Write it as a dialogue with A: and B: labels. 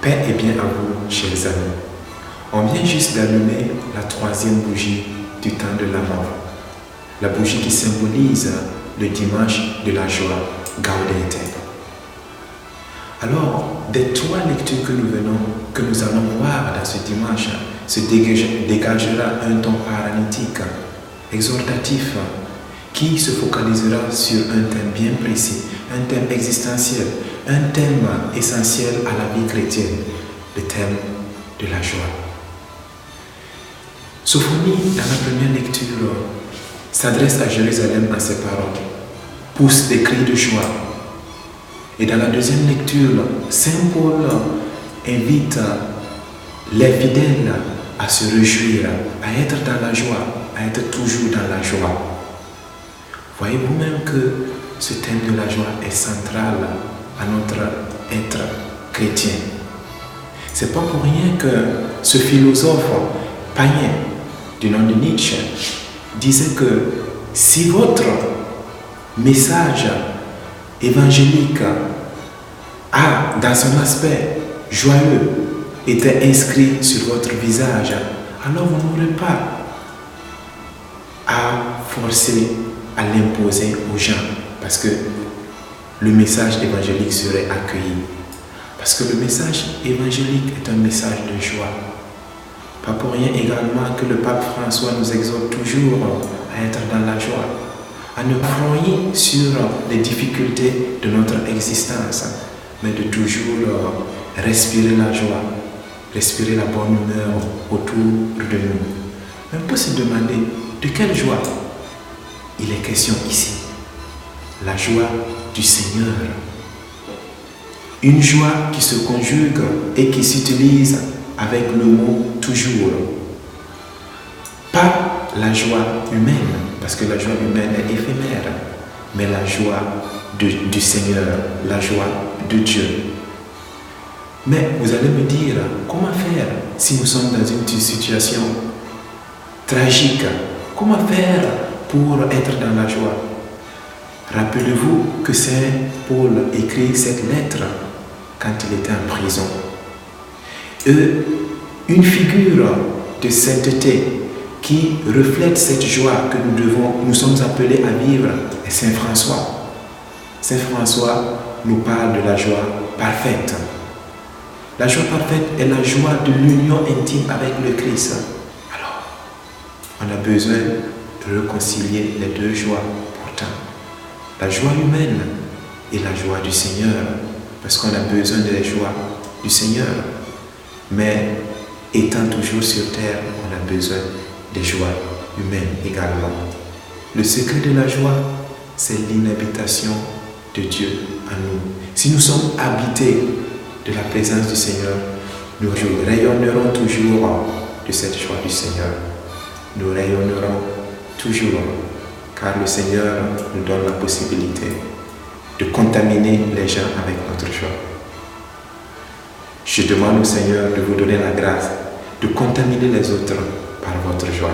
A: Paix et bien à vous, chers amis. On vient juste d'allumer la troisième bougie du temps de l'Avent. La bougie qui symbolise le dimanche de la joie, Gaudete. Alors, des trois lectures que nous allons voir dans ce dimanche, se dégagera un ton paralytique, exhortatif, qui se focalisera sur un thème bien précis, un thème existentiel, un thème essentiel à la vie chrétienne, le thème de la joie. Sophonie, dans la première lecture, s'adresse à Jérusalem en ces paroles, pousse des cris de joie. Et dans la deuxième lecture, Saint Paul invite les fidèles à se réjouir, à être dans la joie, à être toujours dans la joie. Voyez-vous même que ce thème de la joie est central à notre être chrétien. C'est pas pour rien que ce philosophe païen du nom de Nietzsche disait que si votre message évangélique a, dans son aspect joyeux, était inscrit sur votre visage, alors vous n'aurez pas à forcer, à l'imposer aux gens, parce que le message évangélique serait accueilli. Parce que le message évangélique est un message de joie. Pas pour rien également que le pape François nous exhorte toujours à être dans la joie, à ne pas frôler sur les difficultés de notre existence, mais de toujours respirer la joie, respirer la bonne humeur autour de nous. On peut se demander de quelle joie il est question ici. La joie du Seigneur. Une joie qui se conjugue et qui s'utilise avec le mot toujours. Pas la joie humaine, parce que la joie humaine est éphémère, mais la joie du Seigneur, la joie de Dieu. Mais vous allez me dire, comment faire si nous sommes dans une situation tragique? Comment faire pour être dans la joie? Rappelez-vous que Saint Paul écrit cette lettre quand il était en prison. Une figure de sainteté qui reflète cette joie que nous sommes appelés à vivre est Saint François. Saint François nous parle de la joie parfaite. La joie parfaite est la joie de l'union intime avec le Christ. Alors, on a besoin de réconcilier les deux joies pourtant. La joie humaine et la joie du Seigneur, parce qu'on a besoin de la joie du Seigneur. Mais étant toujours sur terre, on a besoin des joies humaines également. Le secret de la joie, c'est l'inhabitation de Dieu en nous. Si nous sommes habités de la présence du Seigneur, nous rayonnerons toujours de cette joie du Seigneur. Nous rayonnerons toujours, car le Seigneur nous donne la possibilité de contaminer les gens avec notre joie. Je demande au Seigneur de vous donner la grâce de contaminer les autres par votre joie.